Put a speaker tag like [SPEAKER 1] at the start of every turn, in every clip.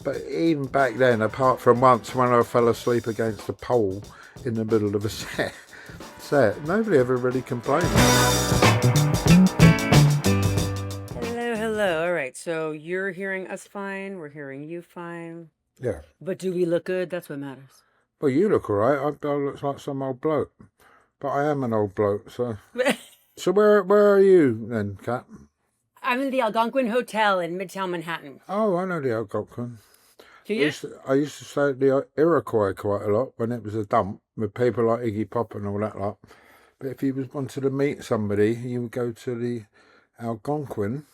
[SPEAKER 1] But even back then, apart from once when I fell asleep against a pole in the middle of a set, nobody ever really complained.
[SPEAKER 2] Hello. All right, so you're hearing us fine. We're hearing you fine.
[SPEAKER 1] Yeah.
[SPEAKER 2] But do we look good? That's what matters.
[SPEAKER 1] Well, you look all right. I look like some old bloke. But I am an old bloke, so... So where are you then, Kat?
[SPEAKER 2] I'm in the Algonquin Hotel in Midtown Manhattan.
[SPEAKER 1] Oh, I know the Algonquin.
[SPEAKER 2] Do you?
[SPEAKER 1] I used to stay at the Iroquois quite a lot when it was a dump with people like Iggy Pop and all that lot. But if you wanted to meet somebody, you would go to the Algonquin.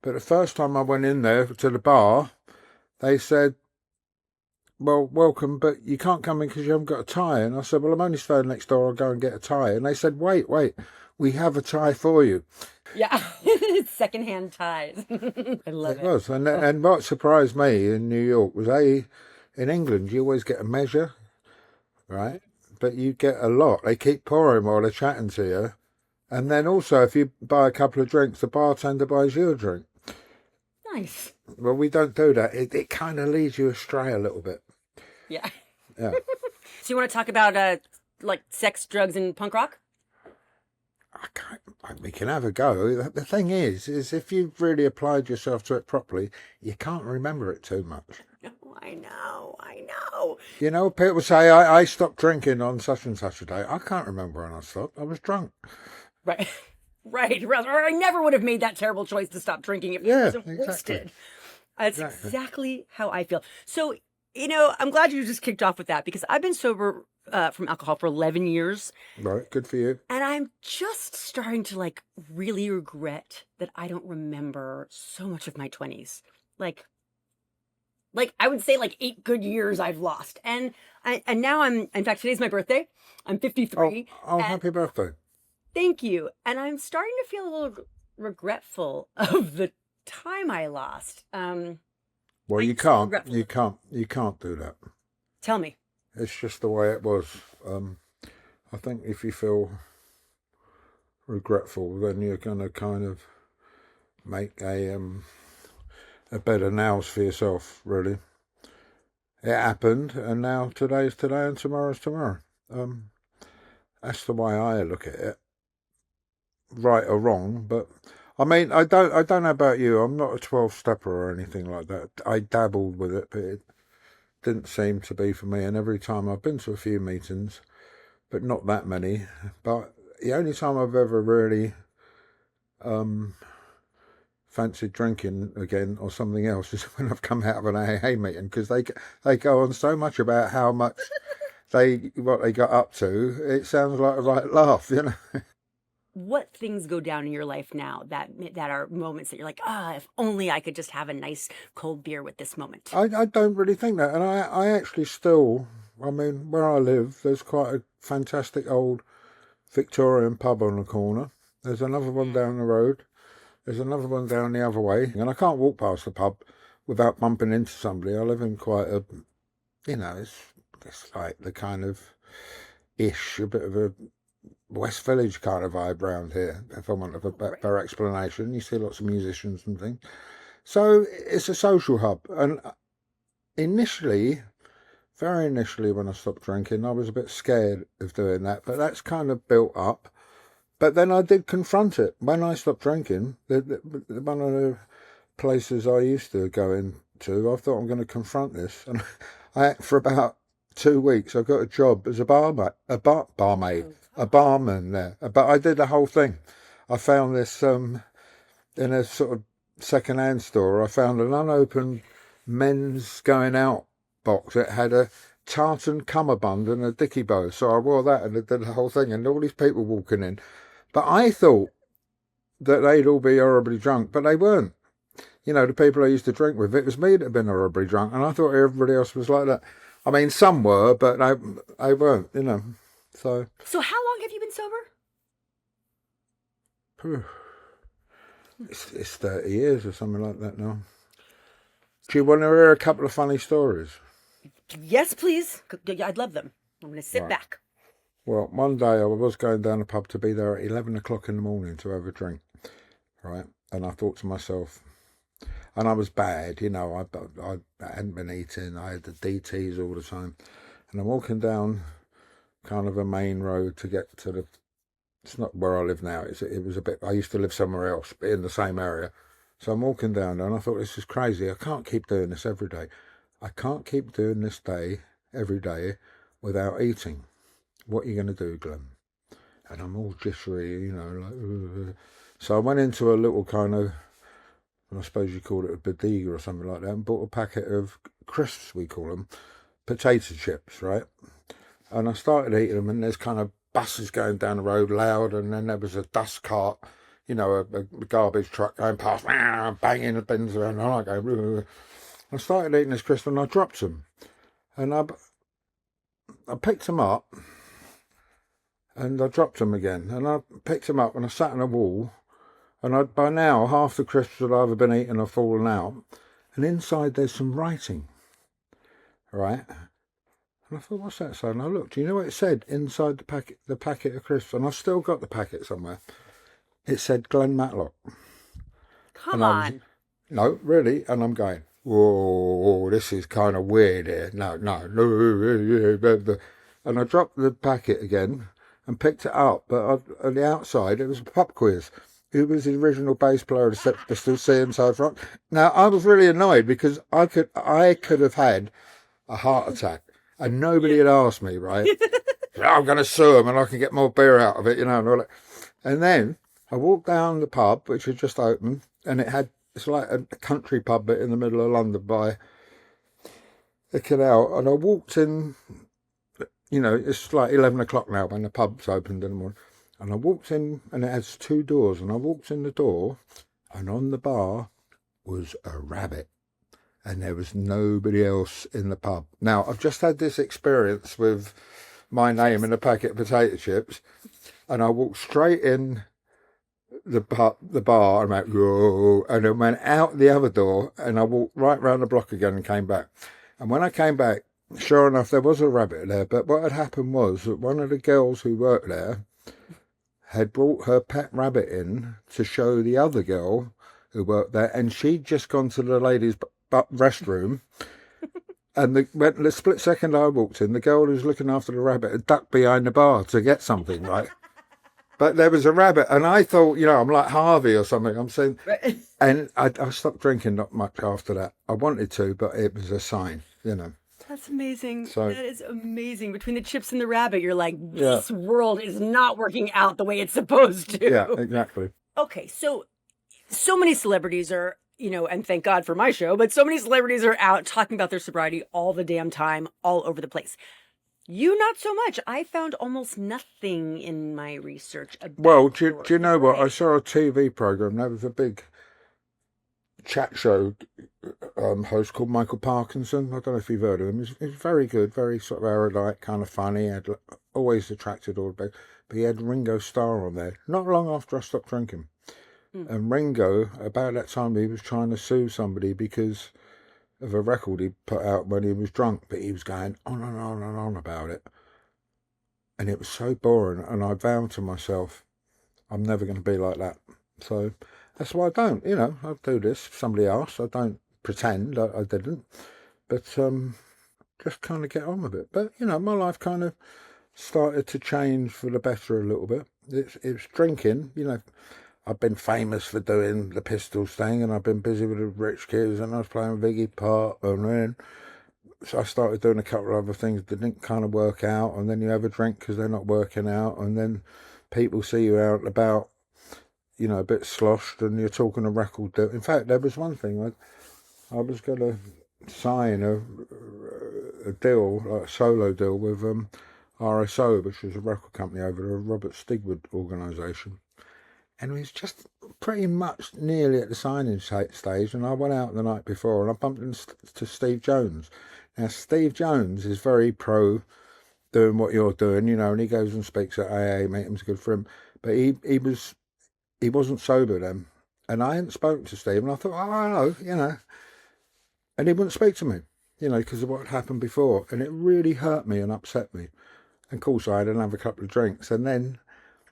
[SPEAKER 1] But the first time I went in there to the bar, they said, well, welcome, but you can't come in because you haven't got a tie. And I said, well, I'm only staying next door. I'll go and get a tie. And they said, wait, we have a tie for you.
[SPEAKER 2] Yeah, secondhand ties. I love it.
[SPEAKER 1] It was. And what surprised me in New York was, in England, you always get a measure, right? But you get a lot. They keep pouring while they're chatting to you. And then also, if you buy a couple of drinks, the bartender buys you a drink.
[SPEAKER 2] Nice.
[SPEAKER 1] Well, we don't do that. It kind of leads you astray a little bit.
[SPEAKER 2] Yeah.
[SPEAKER 1] Yeah.
[SPEAKER 2] So you want to talk about like sex, drugs, and punk rock?
[SPEAKER 1] We can have a go. The thing is if you've really applied yourself to it properly, you can't remember it too much.
[SPEAKER 2] Oh, I know.
[SPEAKER 1] You know, people say, I stopped drinking on such and such a day. I can't remember when I stopped. I was drunk.
[SPEAKER 2] Right. Right. Or I never would have made that terrible choice to stop drinking if I wasn't wasted. That's exactly how I feel. So, I'm glad you just kicked off with that because I've been sober from alcohol for 11 years.
[SPEAKER 1] Right. Good for you.
[SPEAKER 2] And I'm just starting to really regret that I don't remember so much of my 20s. Like I would say 8 good years I've lost. And now in fact, today's my birthday. I'm 53.
[SPEAKER 1] Oh, happy birthday.
[SPEAKER 2] Thank you. And I'm starting to feel a little regretful of the time I lost.
[SPEAKER 1] Well, you can't do that.
[SPEAKER 2] Tell me.
[SPEAKER 1] It's just the way it was. I think if you feel regretful, then you're going to kind of make a better nows for yourself, really. It happened, and now today's today and tomorrow's tomorrow. That's the way I look at it. Right or wrong, but I mean, I don't know about you. I'm not a 12-stepper or anything like that. I dabbled with it, but it didn't seem to be for me. And every time I've been to a few meetings, but not that many. But the only time I've ever really fancied drinking again or something else is when I've come out of an AA meeting, because they go on so much about how much what they got up to. It sounds like a right laugh,
[SPEAKER 2] What things go down in your life now that are moments that you're like, if only I could just have a nice cold beer with this moment?
[SPEAKER 1] I don't really think that. And I actually still, I mean, where I live, there's quite a fantastic old Victorian pub on the corner. There's another one down the road. There's another one down the other way. And I can't walk past the pub without bumping into somebody. I live in quite a, it's like the kind of a bit of a West Village kind of vibe around here, if I want a better explanation. You see lots of musicians and things. So it's a social hub. And very initially when I stopped drinking, I was a bit scared of doing that, but that's kind of built up. But then I did confront it. When I stopped drinking, one of the places I used to go into, I thought, I'm going to confront this. And for about 2 weeks, I got a job as a barman there. But I did the whole thing. I found this, in a sort of second-hand store, I found an unopened men's going out box. It had a tartan cummerbund and a dicky bow. So I wore that and I did the whole thing, and all these people walking in. But I thought that they'd all be horribly drunk, but they weren't. The people I used to drink with, it was me that had been horribly drunk, and I thought everybody else was like that. I mean, some were, but I weren't, So
[SPEAKER 2] how long have you been sober?
[SPEAKER 1] It's 30 years or something like that now. Do you want to hear a couple of funny stories?
[SPEAKER 2] Yes, please. I'd love them. I'm going to sit back.
[SPEAKER 1] Well, one day I was going down the pub to be there at 11 o'clock in the morning to have a drink, right? And I thought to myself, And I was bad, you know, I hadn't been eating, I had the DTs all the time. And I'm walking down kind of a main road to get to the, it's not where I live now, it was a bit, I used to live somewhere else, but in the same area. So I'm walking down there and I thought, this is crazy, I can't keep doing this every day. I can't keep doing this every day without eating. What are you going to do, Glenn? And I'm all jittery, you know, like, so I went into a little kind of, I suppose you call it a bodega or something like that, and bought a packet of crisps, we call them, potato chips, right? And I started eating them, and there's kind of buses going down the road loud, and then there was a dust cart, you know, a garbage truck going past, banging the bins around, and I go, I started eating this crisp, and I dropped them. And I picked them up, and I dropped them again, and I picked them up, and I sat on a wall, and by now half the crisps that I've ever been eating have fallen out, and inside there's some writing, right? And I thought, what's that saying? And I looked, do you know what it said inside the packet of crisps? And I've still got the packet somewhere. It said Glen Matlock.
[SPEAKER 2] Come on.
[SPEAKER 1] No, really, and I'm going, whoa, this is kind of weird here. No. And I dropped the packet again and picked it up, but on the outside it was a pub quiz. Who was the original bass player of the Sex Pistols, C Inside Rock? Now I was really annoyed because I could have had a heart attack and nobody had asked me, right? I'm going to sue them and I can get more beer out of it, you know. And all that. And then I walked down the pub, which had just opened, and it's like a country pub bit in the middle of London by the canal, and I walked in. You know, it's like 11 o'clock now when the pub's opened in the morning. And I walked in, and it has 2 doors. And I walked in the door, and on the bar was a rabbit. And there was nobody else in the pub. Now, I've just had this experience with my name in a packet of potato chips. And I walked straight in the bar, and went, whoa, and then went out the other door. And I walked right round the block again and came back. And when I came back, sure enough, there was a rabbit there, but what had happened was that one of the girls who worked there had brought her pet rabbit in to show the other girl who worked there, and she'd just gone to the ladies' restroom, and the split second I walked in, the girl who was looking after the rabbit had ducked behind the bar to get something, right? But there was a rabbit, and I thought, you know, I'm like Harvey or something, I'm saying, and I stopped drinking not much after that. I wanted to, but it was a sign, you know.
[SPEAKER 2] That's amazing. That is amazing. Between the chips and the rabbit, you're like, this world is not working out the way it's supposed to.
[SPEAKER 1] Yeah, exactly.
[SPEAKER 2] Okay, so many celebrities are, you know, and thank God for my show, but so many celebrities are out talking about their sobriety all the damn time, all over the place. You, not so much. I found almost nothing in my research about
[SPEAKER 1] Well, do you know what? I saw a TV program. There was a big chat show host called Michael Parkinson. I don't know if you've heard of him. He's very good, very sort of erudite, kind of funny. He had always attracted all the big, but he had Ringo Starr on there not long after I stopped drinking. And Ringo, about that time, he was trying to sue somebody because of a record he put out when he was drunk, but he was going on and on and on about it, and it was so boring. And I vowed to myself, I'm never going to be like that. So that's why I don't, you know, I do this for somebody else. I don't pretend I didn't, but just kind of get on with it. But, you know, my life kind of started to change for the better a little bit. It's drinking, you know. I've been famous for doing the Pistols thing, and I've been busy with the Rich Kids, and I was playing with Iggy Pop, and then so I started doing a couple of other things that didn't kind of work out, and then you have a drink because they're not working out, and then people see you out and about, you know, a bit sloshed, and you're talking a record deal. In fact, there was one thing, I was going to sign a deal, like a solo deal with RSO, which was a record company over the Robert Stigwood organisation. And it was just pretty much nearly at the signing stage, and I went out the night before and I bumped into Steve Jones. Now, Steve Jones is very pro doing what you're doing, you know, and he goes and speaks at AA meetings, good for him. But he wasn't sober then, and I hadn't spoken to Steve, and I thought, oh, hello, you know, and he wouldn't speak to me, you know, because of what had happened before, and it really hurt me and upset me. And of course, I had another couple of drinks, and then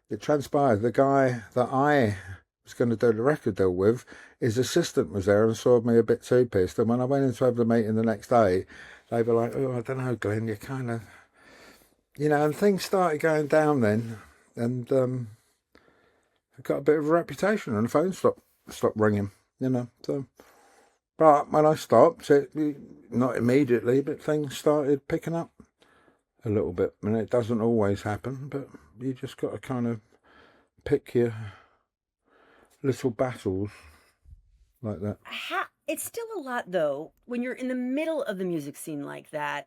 [SPEAKER 1] it transpired the guy that I was going to do the record deal with, his assistant was there and saw me a bit too pissed. And when I went in to have the meeting the next day, they were like, oh, I don't know, Glenn, you kind of, you know, and things started going down then. And I got a bit of a reputation and the phone stopped ringing, you know. So, but when I stopped, not immediately, but things started picking up a little bit. And it doesn't always happen, but you just got to kind of pick your little battles like that.
[SPEAKER 2] It's still a lot, though, when you're in the middle of the music scene like that.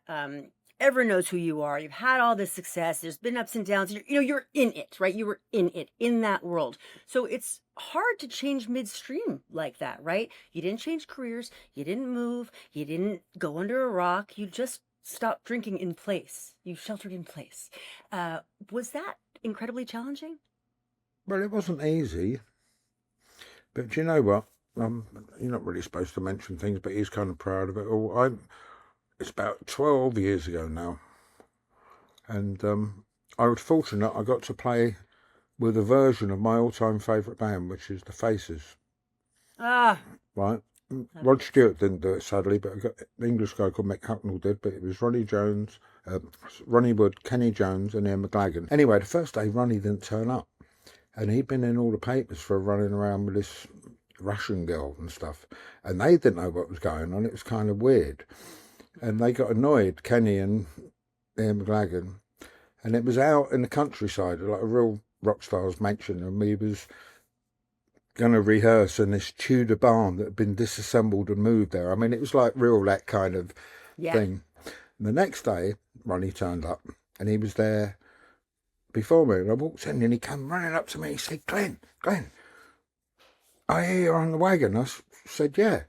[SPEAKER 2] Everyone knows who you are. You've had all this success. There's been ups and downs. You're in it, right? You were in it, in that world. So it's hard to change midstream like that, right? You didn't change careers. You didn't move. You didn't go under a rock. You just stopped drinking in place. You sheltered in place. Was that incredibly challenging?
[SPEAKER 1] Well, it wasn't easy. But do you know what? You're not really supposed to mention things, but he's kind of proud of it all. It's about 12 years ago now. And I was fortunate I got to play with a version of my all-time favourite band, which is the Faces.
[SPEAKER 2] Ah.
[SPEAKER 1] Right? Rod Stewart didn't do it, sadly, but an English guy called Mick Hucknall did, but it was Ronnie Wood, Kenny Jones and Ian McLagan. Anyway, the first day Ronnie didn't turn up. And he'd been in all the papers for running around with this Russian girl and stuff. And they didn't know what was going on. It was kind of weird. And they got annoyed, Kenny and Ian McLagan. And it was out in the countryside, like a real rock star's mansion. And we was going to rehearse in this Tudor barn that had been disassembled and moved there. I mean, it was like real that kind of thing. And the next day, Ronnie turned up and he was there before me, and I walked in and he came running up to me. He said, Glenn, I hear you're on the wagon. I said, yeah.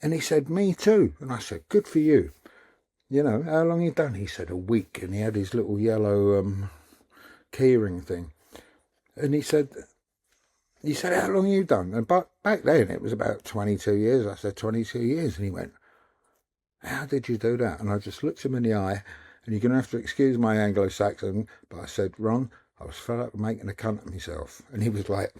[SPEAKER 1] And he said, me too. And I said, good for you. You know, how long you done? He said, a week. And he had his little yellow keyring thing. And he said, how long you done? And back then it was about 22 years. I said, 22 years. And he went, how did you do that? And I just looked him in the eye. And you're going to have to excuse my Anglo-Saxon, but I said, Ron, I was fed up with making a cunt of myself. And he was like,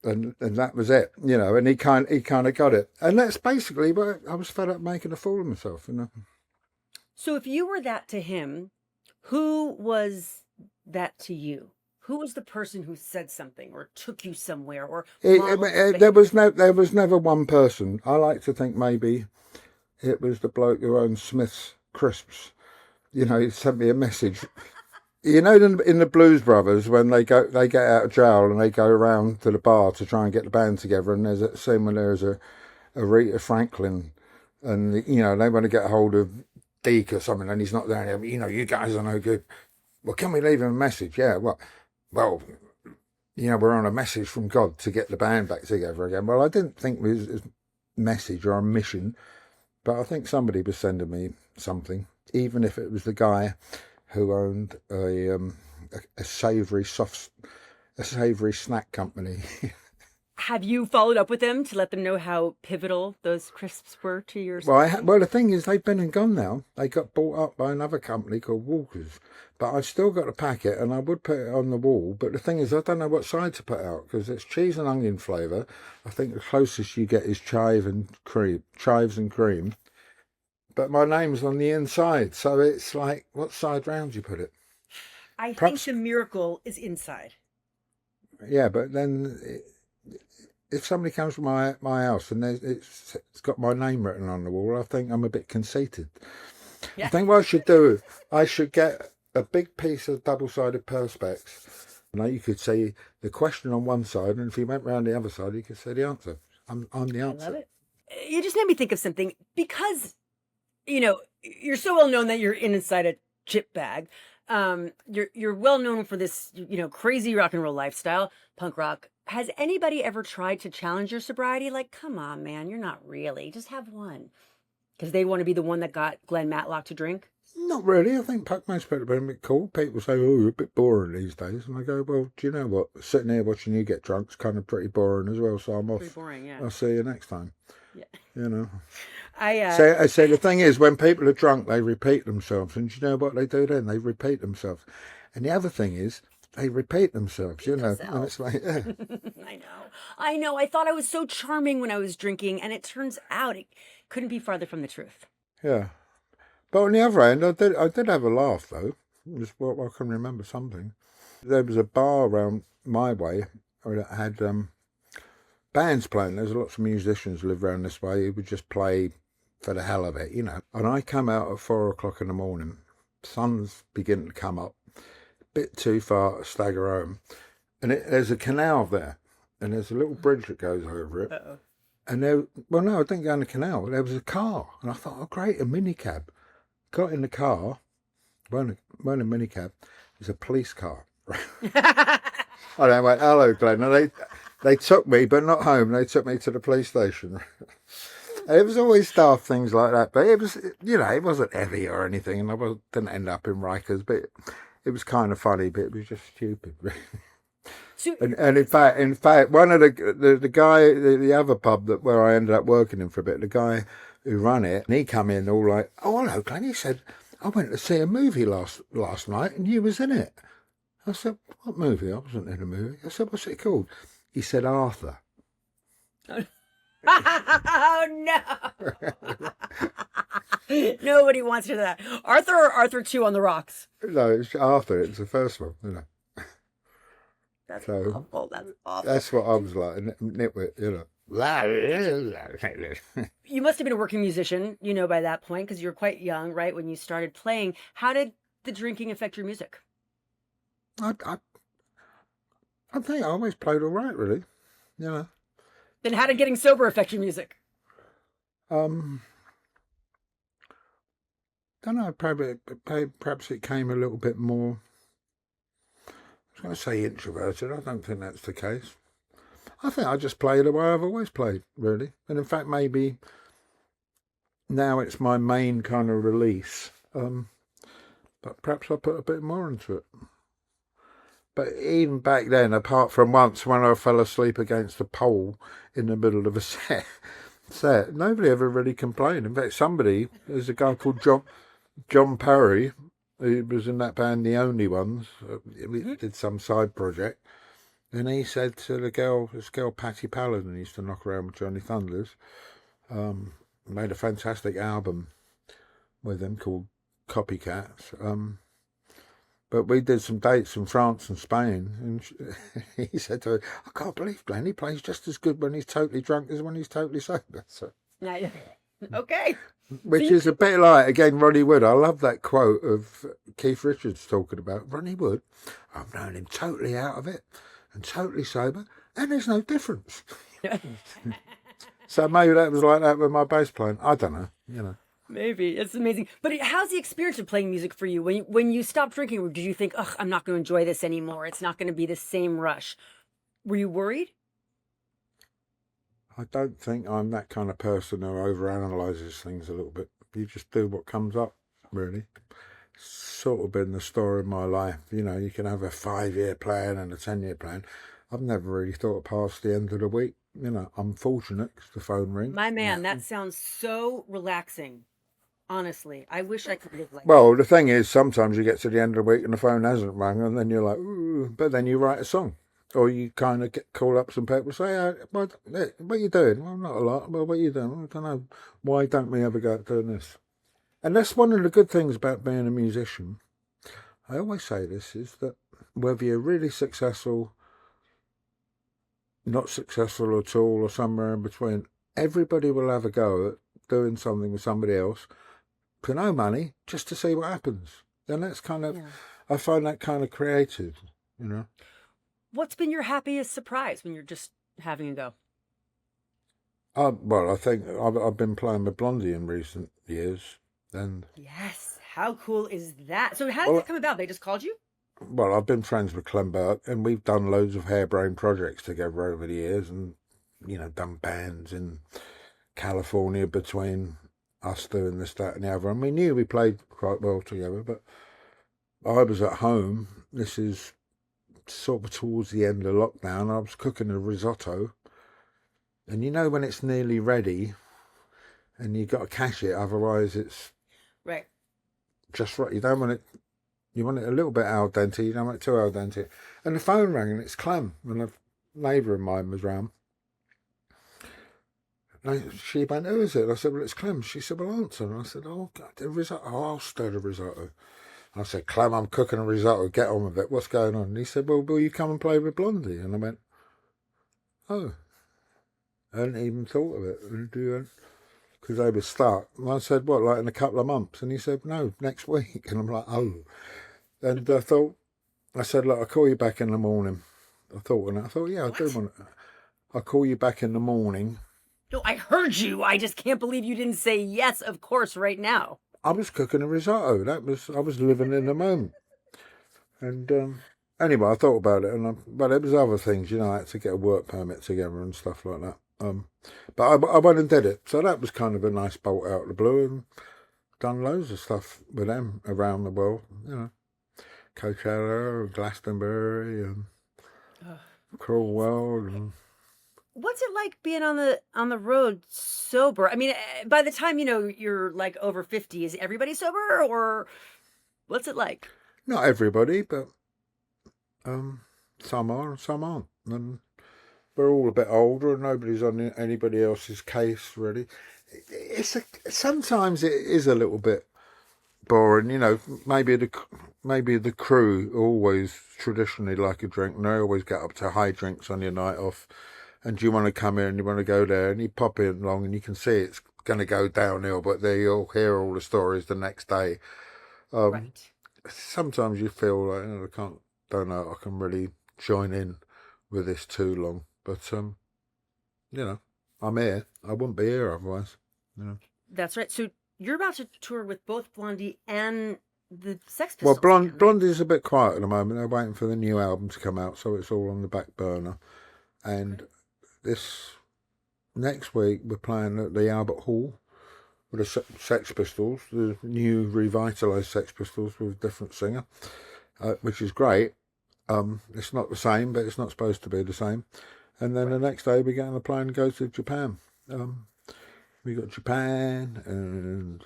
[SPEAKER 1] and that was it, you know, and he kind of got it. And that's basically what I was fed up making a fool of myself, you know.
[SPEAKER 2] So if you were that to him, who was that to you? Who was the person who said something or took you somewhere or
[SPEAKER 1] there was never one person. I like to think maybe it was the bloke who owned Smith's Crisps. You know, he sent me a message. You know, in the Blues Brothers, when they get out of jail and they go around to the bar to try and get the band together, and there's a scene when there's a Aretha Franklin, and you know they want to get a hold of Deke or something, and he's not there. And you know, you guys are no good. Well, can we leave him a message? Yeah. Well, you know, we're on a message from God to get the band back together again. Well, I didn't think it was a message or a mission, but I think somebody was sending me something, even if it was the guy who owned a savoury snack company.
[SPEAKER 2] Have you followed up with them to let them know how pivotal those crisps were to your...
[SPEAKER 1] Well, the thing is, they've been and gone now. They got bought up by another company called Walker's. But I've still got a packet, and I would put it on the wall. But the thing is, I don't know what side to put out, because it's cheese and onion flavour. I think the closest you get is chives and cream. But my name's on the inside, so it's like, what side round you put it?
[SPEAKER 2] I think the miracle is inside.
[SPEAKER 1] Yeah, but then if somebody comes to my house and it's got my name written on the wall, I think I'm a bit conceited. Yeah. I think what I should do, I should get a big piece of double-sided perspex. You know, you could see the question on one side, and if you went round the other side, you could see the answer. I'm the answer.
[SPEAKER 2] I love it. You just made me think of something, because you know, you're so well known that you're inside a chip bag. You're well known for this, you know, crazy rock and roll lifestyle, punk rock. Has anybody ever tried to challenge your sobriety? Like, come on, man, you're not really. Just have one. Because they want to be the one that got Glen Matlock to drink?
[SPEAKER 1] Not really. I think most people have been a bit cool. People say, oh, you're a bit boring these days. And I go, well, do you know what? Sitting here watching you get drunk is kind of pretty boring as well, so I'm off.
[SPEAKER 2] Pretty boring, yeah.
[SPEAKER 1] I'll see you next time.
[SPEAKER 2] Yeah.
[SPEAKER 1] You know.
[SPEAKER 2] I
[SPEAKER 1] say the thing is, when people are drunk, they repeat themselves. And do you know what they do then? They repeat themselves. And the other thing is, they repeat themselves, you know. And
[SPEAKER 2] themselves.
[SPEAKER 1] it's like, yeah.
[SPEAKER 2] I know. I thought I was so charming when I was drinking, and it turns out it couldn't be farther from the truth.
[SPEAKER 1] Yeah. But on the other hand, I did have a laugh, though. Just what I can remember something. There was a bar around my way that had bands playing. There's lots of musicians live around this way who would just play for the hell of it, you know. And I come out at 4 o'clock in the morning. Sun's beginning to come up. A bit too far to stagger home. And there's a canal there. And there's a little bridge that goes over it.
[SPEAKER 2] Uh-oh.
[SPEAKER 1] And there, well, no, I didn't go in the canal. There was a car. And I thought, oh, great, a minicab. Got in the car. Weren't a minicab. It was a police car. And I went, hello, Glenn. And they took me, but not home. They took me to the police station. It was always daft things like that. But it was, you know, it wasn't heavy or anything. And I didn't end up in Rikers. But it was kind of funny, but it was just stupid.
[SPEAKER 2] So,
[SPEAKER 1] And in fact, one of the guy, the other pub where I ended up working in for a bit, the guy who ran it, and he come in all like, oh, hello, Glenn. He said, I went to see a movie last night and you was in it. I said, what movie? I wasn't in a movie. I said, what's it called? He said, Arthur.
[SPEAKER 2] Oh, no. Nobody wants to hear that. Arthur or Arthur 2 on the rocks?
[SPEAKER 1] No, it's Arthur. It's the first one, you know.
[SPEAKER 2] That's awful. That's awful.
[SPEAKER 1] That's what I was like, a nitwit, you know.
[SPEAKER 2] You must have been a working musician, you know, by that point, because you were quite young, right, when you started playing. How did the drinking affect your music?
[SPEAKER 1] I think I always played all right, really, you know.
[SPEAKER 2] Then how did getting sober affect your music?
[SPEAKER 1] Don't know, perhaps it came a little bit more, I was going to say introverted. I don't think that's the case. I think I just play the way I've always played, really. And in fact, maybe now it's my main kind of release. But perhaps I put a bit more into it. But even back then, apart from once when I fell asleep against a pole in the middle of a set, nobody ever really complained. In fact, there's a guy called John Perry, who was in that band, The Only Ones. We did some side project. And he said to this girl Patty Paladin, used to knock around with Johnny Thunders, made a fantastic album with them called Copycats. But we did some dates in France and Spain, and he said to her, I can't believe Glenn, he plays just as good when he's totally drunk as when he's totally sober. So,
[SPEAKER 2] okay.
[SPEAKER 1] Which is a bit like, again, Ronnie Wood. I love that quote of Keith Richards talking about Ronnie Wood. I've known him totally out of it and totally sober, and there's no difference. So maybe that was like that with my bass playing. I don't know, you know.
[SPEAKER 2] Maybe. It's amazing. But how's the experience of playing music for you? When you stopped drinking, did you think, ugh, I'm not going to enjoy this anymore? It's not going to be the same rush. Were you worried?
[SPEAKER 1] I don't think I'm that kind of person who overanalyzes things a little bit. You just do what comes up, really. Sort of been the story of my life. You know, you can have a 5-year plan and a 10-year plan. I've never really thought past the end of the week. You know, I'm fortunate because the phone rings.
[SPEAKER 2] My man, that sounds so relaxing. Honestly, I wish I could live like that.
[SPEAKER 1] Well, the thing is, sometimes you get to the end of the week and the phone hasn't rung, and then you're like, ooh, but then you write a song. Or you kind of call up some people and say, what are you doing? Well, not a lot. Well, what are you doing? I don't know. Why don't we ever go out doing this? And that's one of the good things about being a musician. I always say this, is that whether you're really successful, not successful at all, or somewhere in between, everybody will have a go at doing something with somebody else for no money, just to see what happens. And that's kind of, I find that kind of creative, you know.
[SPEAKER 2] What's been your happiest surprise when you're just having a go?
[SPEAKER 1] Well, I think I've been playing with Blondie in recent years. And
[SPEAKER 2] yes, how cool is that? So how did that come about? They just called you?
[SPEAKER 1] Well, I've been friends with Clem Burke, and we've done loads of harebrained projects together over the years, and, you know, done bands in California between us doing this, that and the other. And we knew we played quite well together, but I was at home. This is sort of towards the end of lockdown. I was cooking a risotto, and you know when it's nearly ready and you've got to cash it, otherwise it's
[SPEAKER 2] right.
[SPEAKER 1] Just right. You don't want it You want it a little bit al dente, you don't want it too al dente. And the phone rang and it's Clem, and a neighbour of mine was round. And she went, who is it? I said, well, it's Clem. She said, well, answer. And I said, oh, God, the risotto. Oh, I'll stir the risotto. I said, Clem, I'm cooking a risotto. Get on with it. What's going on? And he said, well, will you come and play with Blondie? And I went, oh. I hadn't even thought of it. Because they were stuck. And I said, what, like in a couple of months? And he said, no, next week. And I'm like, oh. And I said, look, I'll call you back in the morning. I thought, yeah, I do want to. I'll call you back in the morning.
[SPEAKER 2] No, I heard you. I just can't believe you didn't say yes, of course, right now.
[SPEAKER 1] I was cooking a risotto. I was living in the moment. And anyway, I thought about it, but it was other things, you know, I had to get a work permit together and stuff like that. But I went and did it, so that was kind of a nice bolt out of the blue, and done loads of stuff with them around the world, you know, Coachella, Glastonbury, and Cruel World. And
[SPEAKER 2] what's it like being on the road sober? I mean, by the time, you know, you're like over 50, is everybody sober, or what's it like?
[SPEAKER 1] Not everybody, but some are and some aren't. And we're all a bit older, and nobody's on anybody else's case, really. Sometimes it is a little bit boring, you know. Maybe the crew always traditionally like a drink, and they always get up to high drinks on your night off. And you want to come in, you want to go there, and you pop in along, and you can see it's going to go downhill, but then you'll hear all the stories the next day.
[SPEAKER 2] Right.
[SPEAKER 1] Sometimes you feel like, you know, don't know, I can really join in with this too long. But you know, I'm here. I wouldn't be here otherwise. You know.
[SPEAKER 2] That's right. So you're about to tour with both Blondie and the Sex Pistols.
[SPEAKER 1] Well,
[SPEAKER 2] again, right?
[SPEAKER 1] Blondie's a bit quiet at the moment. They're waiting for the new album to come out, so it's all on the back burner. And this next week we're playing at the Albert Hall with the Sex Pistols, the new revitalised Sex Pistols with a different singer, which is great. It's not the same, but it's not supposed to be the same. And then the next day we get on a plane and go to Japan. We got Japan and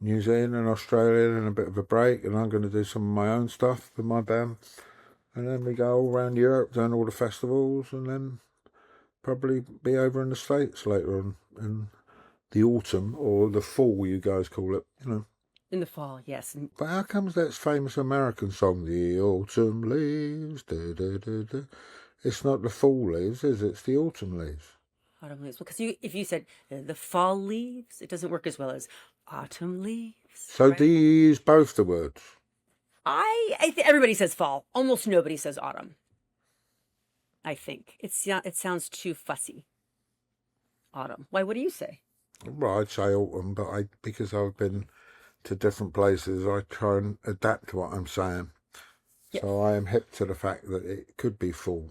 [SPEAKER 1] New Zealand and Australia and a bit of a break, and I'm going to do some of my own stuff with my band. And then we go all around Europe, doing all the festivals, and then probably be over in the States later on in the autumn, or the fall, you guys call it, you know.
[SPEAKER 2] In the fall, yes.
[SPEAKER 1] But how comes that famous American song, The Autumn Leaves, da, da, da, da. It's not the fall leaves, is it? It's the autumn leaves.
[SPEAKER 2] Autumn leaves. Because if you said the fall leaves, it doesn't work as well as autumn leaves.
[SPEAKER 1] So
[SPEAKER 2] right?
[SPEAKER 1] do you use both the words?
[SPEAKER 2] Everybody says fall. Almost nobody says autumn. I think it sounds too fussy. Autumn. Why? What do you say?
[SPEAKER 1] Well, I'd say autumn, but because I've been to different places, I try and adapt to what I'm saying. Yes. So I am hip to the fact that it could be fall.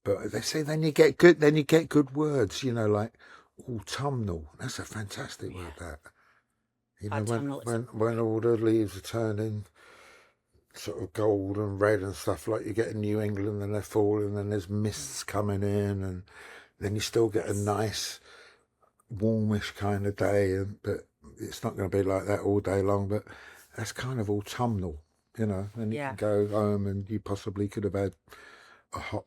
[SPEAKER 1] But they say then you get good words, you know, like autumnal. That's a fantastic word. That, you know, when all the leaves are turning sort of gold and red and stuff, like you get in New England and they're falling, and there's mists coming in, and then you still get a nice warmish kind of day, but it's not going to be like that all day long. But that's kind of autumnal, you know. And you can go home, and you possibly could have had a hot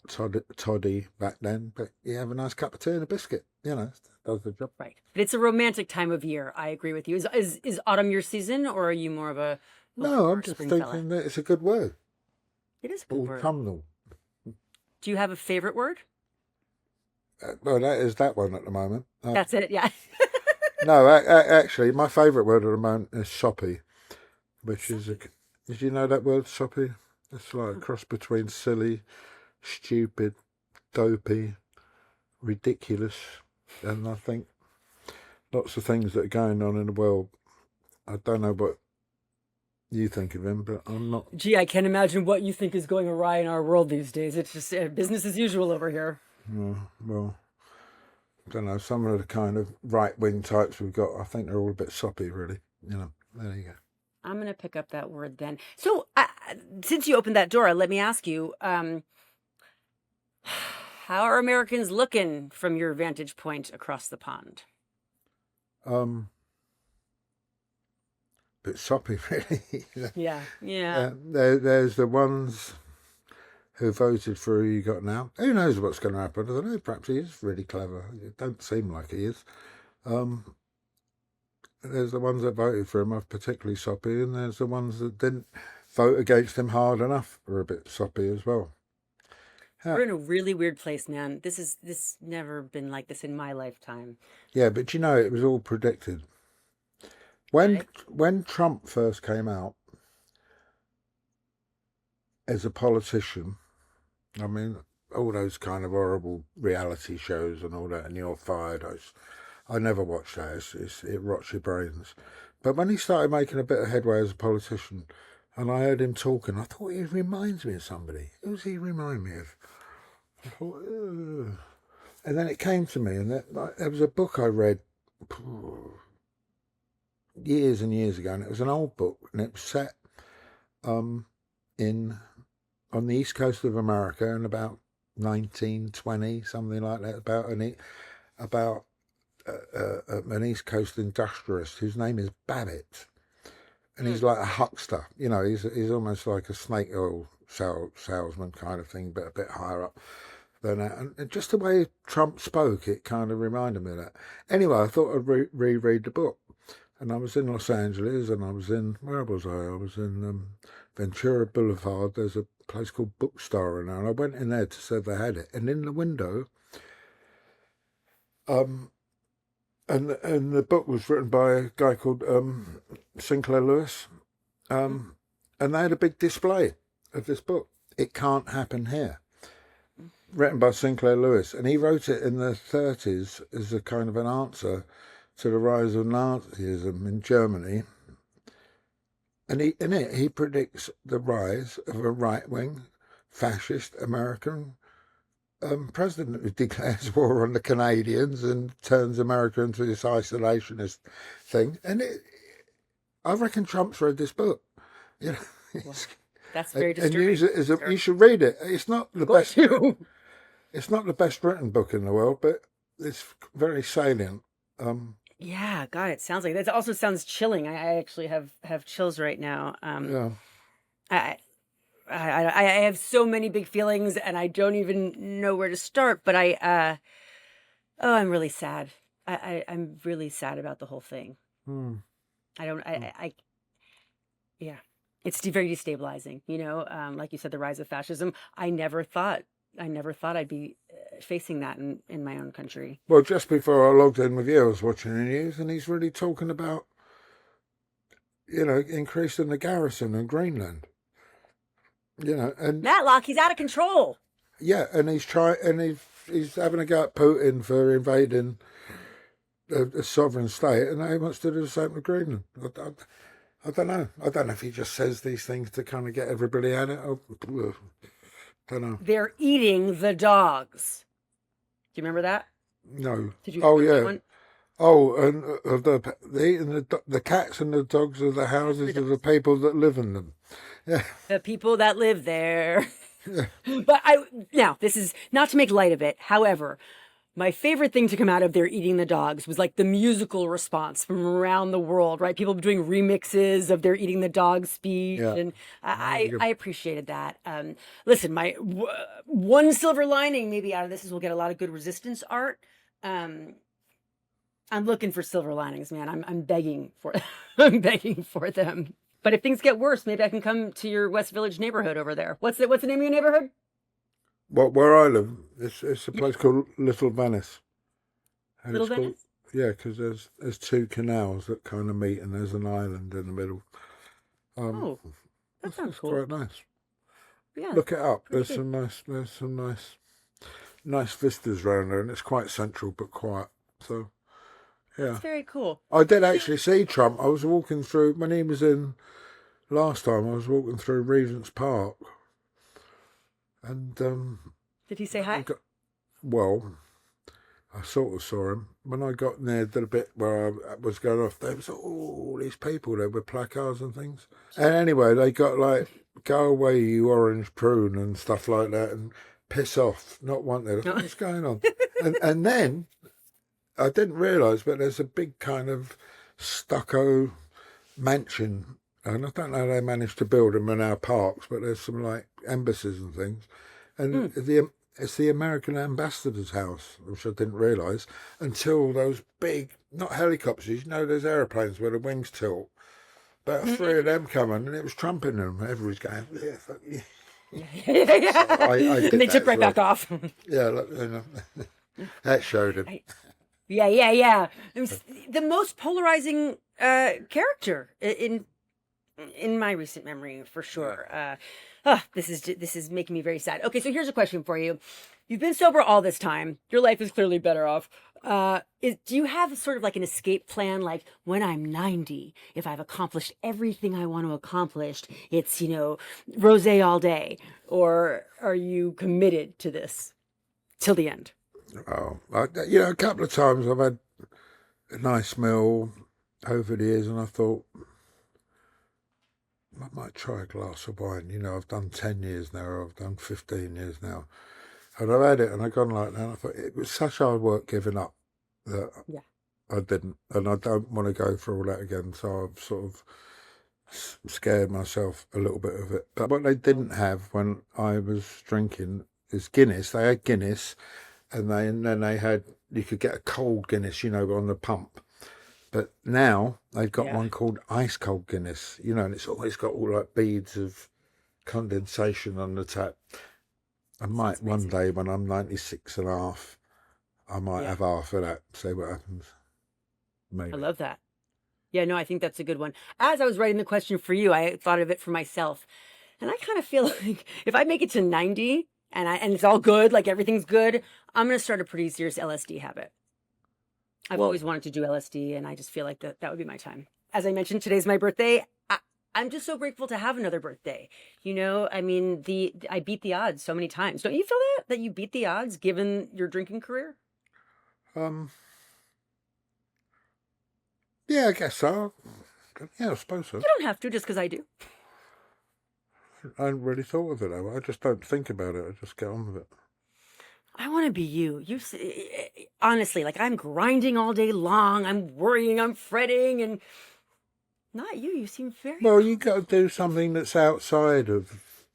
[SPEAKER 1] toddy back then, but you have a nice cup of tea and a biscuit, you know, does the job.
[SPEAKER 2] Right. But it's a romantic time of year. I agree with you. Is autumn your season, or are you more of a
[SPEAKER 1] No, I'm just thinking that it's a good word.
[SPEAKER 2] It is a good word.
[SPEAKER 1] Autumnal.
[SPEAKER 2] Do you have a favorite word?
[SPEAKER 1] Well, that is that one at the moment.
[SPEAKER 2] That's it, yeah.
[SPEAKER 1] No, actually, my favourite word at the moment is soppy, which is did you know that word, soppy? It's like a cross between silly, stupid, dopey, ridiculous, and I think lots of things that are going on in the world. I don't know what you think of him, but I'm not.
[SPEAKER 2] Gee, I can't imagine what you think is going awry in our world these days. It's just business as usual over here.
[SPEAKER 1] Well, I don't know. Some of the kind of right-wing types we've got, I think they're all a bit soppy, really. You know, there you go.
[SPEAKER 2] I'm going to pick up that word then. So, since you opened that door, let me ask you, how are Americans looking from your vantage point across the pond?
[SPEAKER 1] bit soppy, really.
[SPEAKER 2] Yeah. Yeah.
[SPEAKER 1] There's the ones who voted for who you got now. Who knows what's going to happen? I don't know. Perhaps he is really clever. It don't seem like he is. There's the ones that voted for him are particularly soppy, and there's the ones that didn't vote against him hard enough are a bit soppy as well.
[SPEAKER 2] We're in a really weird place, man. This never been like this in my lifetime.
[SPEAKER 1] Yeah, but you know, it was all predicted. When
[SPEAKER 2] Right?
[SPEAKER 1] when Trump first came out as a politician, I mean, all those kind of horrible reality shows and all that, and You're Fired, I never watched that. It rots your brains. But when he started making a bit of headway as a politician, and I heard him talking, I thought he reminds me of somebody. Who does he remind me of? I thought, ugh. And then it came to me, and there was a book I read years and years ago, and it was an old book, and it was set in on the east coast of America in about 1920, something like that, about an east coast industrialist whose name is Babbitt, and he's like a huckster. You know, he's almost like a snake oil salesman kind of thing, but a bit higher up than that. And just the way Trump spoke, it kind of reminded me of that. Anyway, I thought I'd reread the book. And I was in Los Angeles, and I was in, where was I? I was in Ventura Boulevard. There's a place called Bookstore, and I went in there to see if they had it. And in the window, and the book was written by a guy called Sinclair Lewis, and they had a big display of this book. It Can't Happen Here, written by Sinclair Lewis, and he wrote it in the 30s as a kind of an answer to the rise of Nazism in Germany. And in it, he predicts the rise of a right-wing, fascist American president who declares war on the Canadians and turns America into this isolationist thing. And I reckon Trump's read this book. You know,
[SPEAKER 2] Well, that's very disturbing.
[SPEAKER 1] And use it as you should read it. It's not the best. It's not the best written book in the world, but it's very salient.
[SPEAKER 2] Yeah, God, it sounds like that. Also sounds chilling. I actually have chills right now.
[SPEAKER 1] Yeah.
[SPEAKER 2] I have so many big feelings, and I don't even know where to start. But I'm really sad. I'm really sad about the whole thing. Yeah, it's very destabilizing. You know, like you said, the rise of fascism. I never thought I'd be facing that in my own country.
[SPEAKER 1] Well, just before I logged in with you, I was watching the news, and he's really talking about, you know, increasing the garrison in Greenland. You know, and
[SPEAKER 2] Matlock, he's out of control.
[SPEAKER 1] Yeah, and he's having a go at Putin for invading a sovereign state, and now he wants to do the same with Greenland. I don't know. I don't know if he just says these things to kind of get everybody at it. I don't know.
[SPEAKER 2] They're eating the dogs. Do you remember that?
[SPEAKER 1] No.
[SPEAKER 2] Did you?
[SPEAKER 1] Oh, yeah.
[SPEAKER 2] One?
[SPEAKER 1] Oh, and eating the cats and the dogs of the houses of the people that live in them. Yeah.
[SPEAKER 2] The people that live there. Yeah. But now, this is not to make light of it. However, my favorite thing to come out of They're Eating the Dogs was like the musical response from around the world, right? People doing remixes of They're Eating the Dogs speech. Yeah. And I appreciated that. Listen, my one silver lining maybe out of this is we'll get a lot of good resistance art. I'm looking for silver linings, man. I'm begging for I'm begging for them. But if things get worse, maybe I can come to your West Village neighborhood over there. What's the name of your neighborhood?
[SPEAKER 1] Well, where I live, it's a place called Little Venice. And
[SPEAKER 2] Little Venice?
[SPEAKER 1] Yeah, because there's two canals that kind of meet, and there's an island in the middle.
[SPEAKER 2] That sounds cool.
[SPEAKER 1] Quite nice.
[SPEAKER 2] Yeah.
[SPEAKER 1] Look it up. There's some nice vistas around there, and it's quite central but quiet. So, yeah.
[SPEAKER 2] That's very cool.
[SPEAKER 1] I did actually see Trump. I was walking through, when he was in last time, I was walking through Regent's Park. And
[SPEAKER 2] did he say hi?
[SPEAKER 1] I sort of saw him. When I got near the bit where I was going off, there was all these people there with placards and things. And anyway, they got like, "Go away, you orange prune," and stuff like that, and "Piss off, not wanted." What's going on? and then I didn't realise, but there's a big kind of stucco mansion, and I don't know how they managed to build them in our parks, but there's some like embassies and things, and it's the American ambassador's house, which I didn't realise until those big, not helicopters, you know, those aeroplanes where the wings tilt. About three of them coming, and it was Trump in them. Everybody's going, yeah, fuck you.
[SPEAKER 2] Yeah.
[SPEAKER 1] So I did
[SPEAKER 2] And they
[SPEAKER 1] that
[SPEAKER 2] took
[SPEAKER 1] as
[SPEAKER 2] right
[SPEAKER 1] well.
[SPEAKER 2] back off.
[SPEAKER 1] Yeah, look, you know, that showed him.
[SPEAKER 2] Yeah. It was the most polarizing character in my recent memory, for sure. This is making me very sad. Okay, so here's a question for you. You've been sober all this time. Your life is clearly better off. Do you have sort of like an escape plan? Like, when I'm 90, if I've accomplished everything I want to accomplish, it's, rosé all day. Or are you committed to this till the end?
[SPEAKER 1] Oh, a couple of times I've had a nice meal over the years, and I thought I might try a glass of wine. I've done 10 years now, or I've done 15 years now. And I've had it, and I've gone like that. And I thought it was such hard work giving up that I didn't. And I don't want to go through all that again. So I've sort of scared myself a little bit of it. But what they didn't have when I was drinking is Guinness. They had Guinness, and then they had, you could get a cold Guinness, on the pump. But now they've got one called ice cold Guinness, and it's always got all like beads of condensation on the tap. I might one day, when I'm 96 and a half, I might have half of that, see what happens. Maybe.
[SPEAKER 2] I love that. Yeah, no, I think that's a good one. As I was writing the question for you, I thought of it for myself. And I kind of feel like if I make it to 90 and it's all good, like everything's good, I'm going to start a pretty serious LSD habit. I've always wanted to do LSD, and I just feel like that would be my time. As I mentioned, today's my birthday. I'm just so grateful to have another birthday. I mean, I beat the odds so many times. Don't you feel that you beat the odds given your drinking career?
[SPEAKER 1] Yeah, I guess so. Yeah, I suppose so.
[SPEAKER 2] You don't have to, just because I do.
[SPEAKER 1] I hadn't really thought of it though. I just don't think about it. I just get on with it.
[SPEAKER 2] I want to be you. Honestly, like, I'm grinding all day long. I'm worrying, I'm fretting, and not you. You seem very...
[SPEAKER 1] Well, you got to do something that's outside of,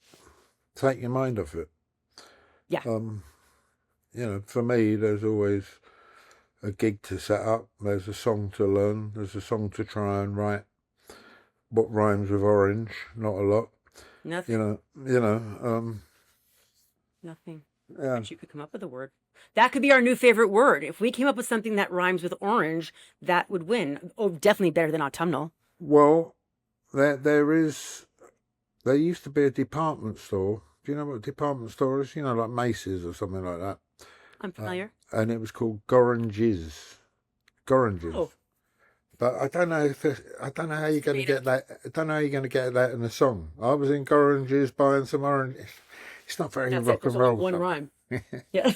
[SPEAKER 1] take your mind off it.
[SPEAKER 2] Yeah.
[SPEAKER 1] For me, there's always a gig to set up. There's a song to learn. There's a song to try and write. What rhymes with orange? Not a lot.
[SPEAKER 2] Nothing. Nothing.
[SPEAKER 1] Yeah.
[SPEAKER 2] But you could come up with a word. That could be our new favorite word. If we came up with something that rhymes with orange, that would win. Oh, definitely better than autumnal.
[SPEAKER 1] Well, there used to be a department store. Do you know what a department store is? Like Macy's or something like that.
[SPEAKER 2] I'm familiar.
[SPEAKER 1] And it was called Goranges.
[SPEAKER 2] Oh.
[SPEAKER 1] But I don't know how you're going to get that. I don't know how you're going to get that in a song. I was in Goranges buying some oranges. It's not very rock and roll.
[SPEAKER 2] One rhyme. Yeah.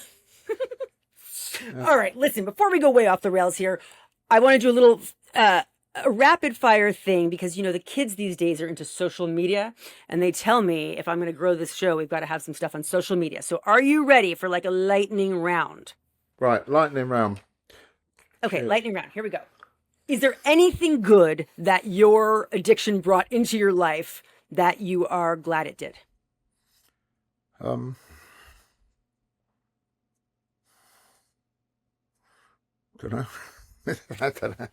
[SPEAKER 2] All right, listen, before we go way off the rails here, I want to do a little a rapid fire thing, because the kids these days are into social media, and they tell me if I'm going to grow this show, we've got to have some stuff on social media. So are you ready for like a lightning round?
[SPEAKER 1] Right, lightning round.
[SPEAKER 2] Okay, lightning round. Here we go. Is there anything good that your addiction brought into your life that you are glad it did?
[SPEAKER 1] Don't know. I don't know.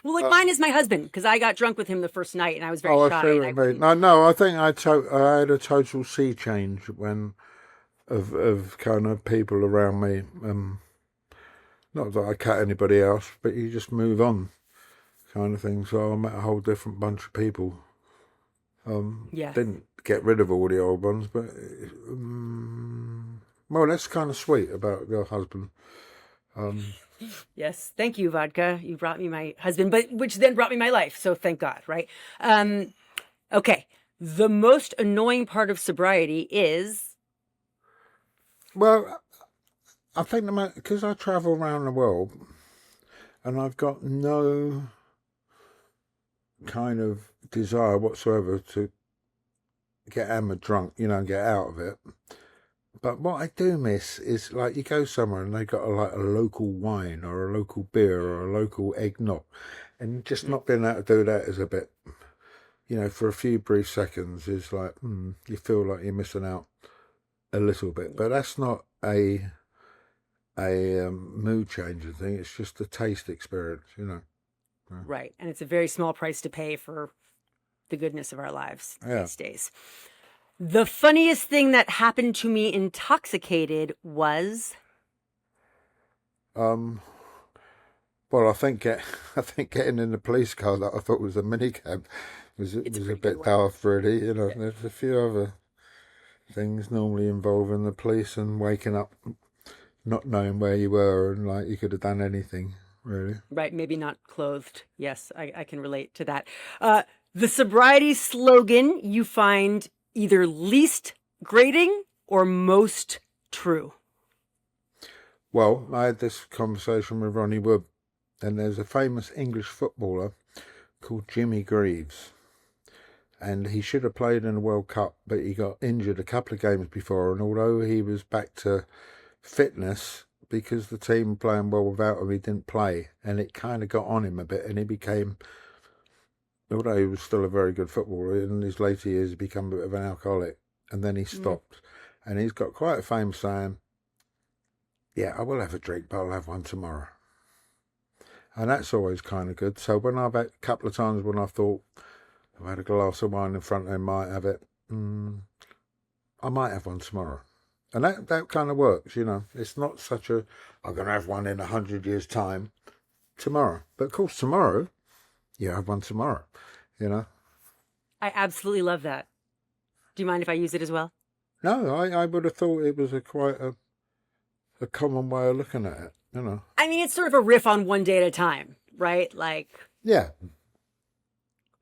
[SPEAKER 2] Well, like mine is my husband, because I got drunk with him the first night and I was very shy.
[SPEAKER 1] I see what you mean. No, I think I had a total sea change of kind of people around me. Not that I cut anybody else, but you just move on, kind of thing. So I met a whole different bunch of people. Didn't get rid of all the old ones, but well, that's kind of sweet about your husband.
[SPEAKER 2] Yes, thank you, vodka. You brought me my husband, which then brought me my life. So thank God, right? Okay. The most annoying part of sobriety is...
[SPEAKER 1] Well, I think because I travel around the world and I've got no kind of desire whatsoever to get hammered drunk, and get out of it. But what I do miss is like you go somewhere and they got like a local wine or a local beer or a local eggnog, and just not being able to do that is a bit, for a few brief seconds is like you feel like you're missing out a little bit. But that's not a mood changer thing. It's just a taste experience.
[SPEAKER 2] Right. And it's a very small price to pay for the goodness of our lives
[SPEAKER 1] Yeah.
[SPEAKER 2] these days. The funniest thing that happened to me intoxicated was...
[SPEAKER 1] Well, I think getting in the police car that I thought was a minicab was a bit daft, really.
[SPEAKER 2] Yeah.
[SPEAKER 1] There's a few other things normally involving the police and waking up not knowing where you were and like you could have done anything, really.
[SPEAKER 2] Right, maybe not clothed. Yes, I can relate to that. The sobriety slogan you find either least grating or most true.
[SPEAKER 1] Well, I had this conversation with Ronnie Wood, and there's a famous English footballer called Jimmy Greaves, and he should have played in the World Cup, but he got injured a couple of games before, and although he was back to fitness, because the team were playing well without him, he didn't play, and it kind of got on him a bit, and he became, although he was still a very good footballer, in his later years he became a bit of an alcoholic, and then he stopped. And he's got quite a famous saying, yeah, I will have a drink, but I'll have one tomorrow. And that's always kind of good. So when I've had a couple of times when I thought I've had a glass of wine in front of him, might have it, I might have one tomorrow. And that kind of works, It's not such I'm going to have one in 100 years' time tomorrow. But of course, tomorrow, you have one tomorrow,
[SPEAKER 2] I absolutely love that. Do you mind if I use it as well?
[SPEAKER 1] No, I would have thought it was quite a common way of looking at it,
[SPEAKER 2] I mean, it's sort of a riff on one day at a time, right? Like...
[SPEAKER 1] Yeah.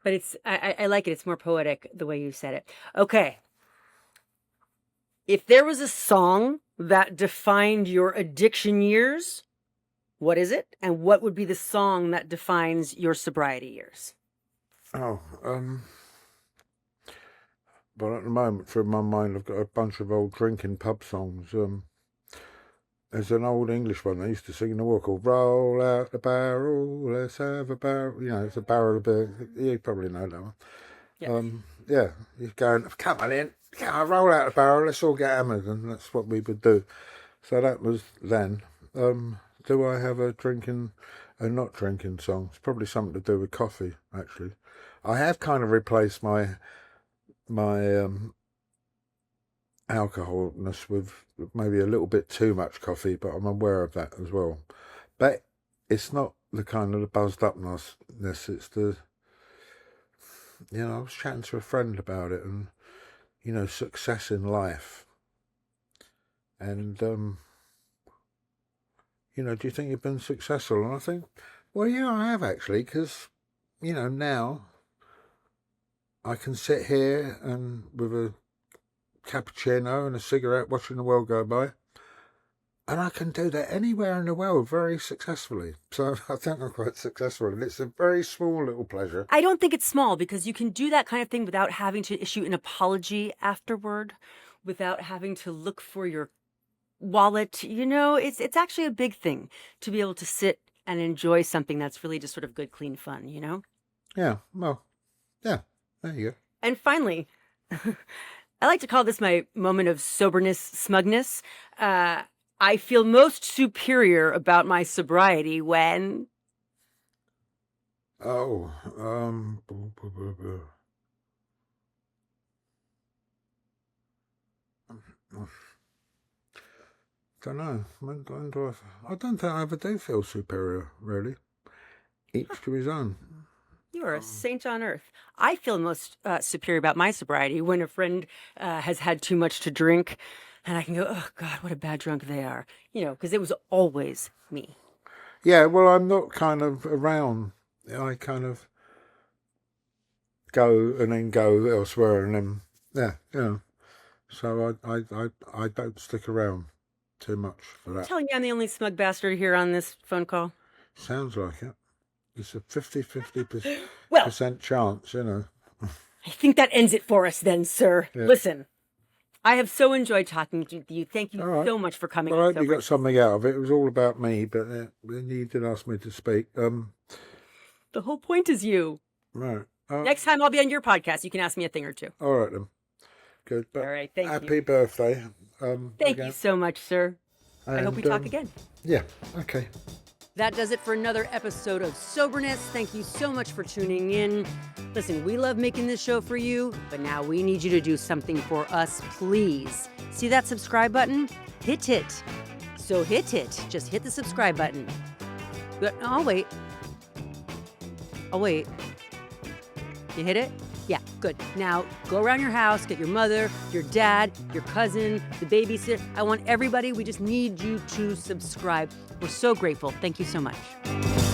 [SPEAKER 2] But I like it. It's more poetic the way you said it. Okay. If there was a song that defined your addiction years, what is it? And what would be the song that defines your sobriety years?
[SPEAKER 1] Oh, well, at the moment, through my mind, I've got a bunch of old drinking pub songs. There's an old English one they used to sing in the war called "Roll Out the Barrel, Let's Have a Barrel." It's a barrel of beer. You probably know that one.
[SPEAKER 2] Yeah.
[SPEAKER 1] Yeah, you're going, come on in, roll out the barrel, let's all get hammered, and that's what we would do. So that was then. Do I have a drinking and not drinking song? It's probably something to do with coffee, actually. I have kind of replaced my alcoholness with maybe a little bit too much coffee, but I'm aware of that as well. But it's not the kind of the buzzed upness, it's the, I was chatting to a friend about it and, success in life. And, do you think you've been successful? And I think, well, yeah, I have actually, because, now I can sit here and with a cappuccino and a cigarette watching the world go by, and I can do that anywhere in the world very successfully. So I think I'm quite successful, and it's a very small little pleasure.
[SPEAKER 2] I don't think it's small, because you can do that kind of thing without having to issue an apology afterward, without having to look for your wallet. It's actually a big thing to be able to sit and enjoy something that's really just sort of good, clean fun,
[SPEAKER 1] Yeah, well, yeah, there you go.
[SPEAKER 2] And finally, I like to call this my moment of soberness, smugness. I feel most superior about my sobriety when...
[SPEAKER 1] Oh, don't know. When do I don't think I ever do feel superior, really. Each to his own.
[SPEAKER 2] You are a saint on earth. I feel most superior about my sobriety when a friend has had too much to drink, and I can go, oh, God, what a bad drunk they are. Because it was always me.
[SPEAKER 1] Yeah, well, I'm not kind of around. I kind of go and then go elsewhere, and then, So I don't stick around too much for that.
[SPEAKER 2] Telling you I'm the only smug bastard here on this phone call?
[SPEAKER 1] Sounds like it. It's a 50%
[SPEAKER 2] Well,
[SPEAKER 1] chance,
[SPEAKER 2] I think that ends it for us then, sir.
[SPEAKER 1] Yeah.
[SPEAKER 2] Listen, I have so enjoyed talking to you. Thank you
[SPEAKER 1] All right.
[SPEAKER 2] so much for coming.
[SPEAKER 1] Well, I
[SPEAKER 2] on
[SPEAKER 1] hope you got something out of it. It was all about me, but you did ask me to speak.
[SPEAKER 2] The whole point is you.
[SPEAKER 1] Right.
[SPEAKER 2] Next time I'll be on your podcast, you can ask me a thing or two.
[SPEAKER 1] All right then. Good. But
[SPEAKER 2] all right. Thank you.
[SPEAKER 1] Happy birthday.
[SPEAKER 2] Thank you so much, sir. I hope we talk again.
[SPEAKER 1] Yeah. Okay.
[SPEAKER 2] That does it for another episode of Soberness. Thank you so much for tuning in. Listen, we love making this show for you, but now we need you to do something for us, please. See that subscribe button? Hit it. So hit it. Just hit the subscribe button. Oh, wait. Oh, wait. You hit it? Yeah, good. Now, go around your house, get your mother, your dad, your cousin, the babysitter. I want everybody. We just need you to subscribe. We're so grateful. Thank you so much.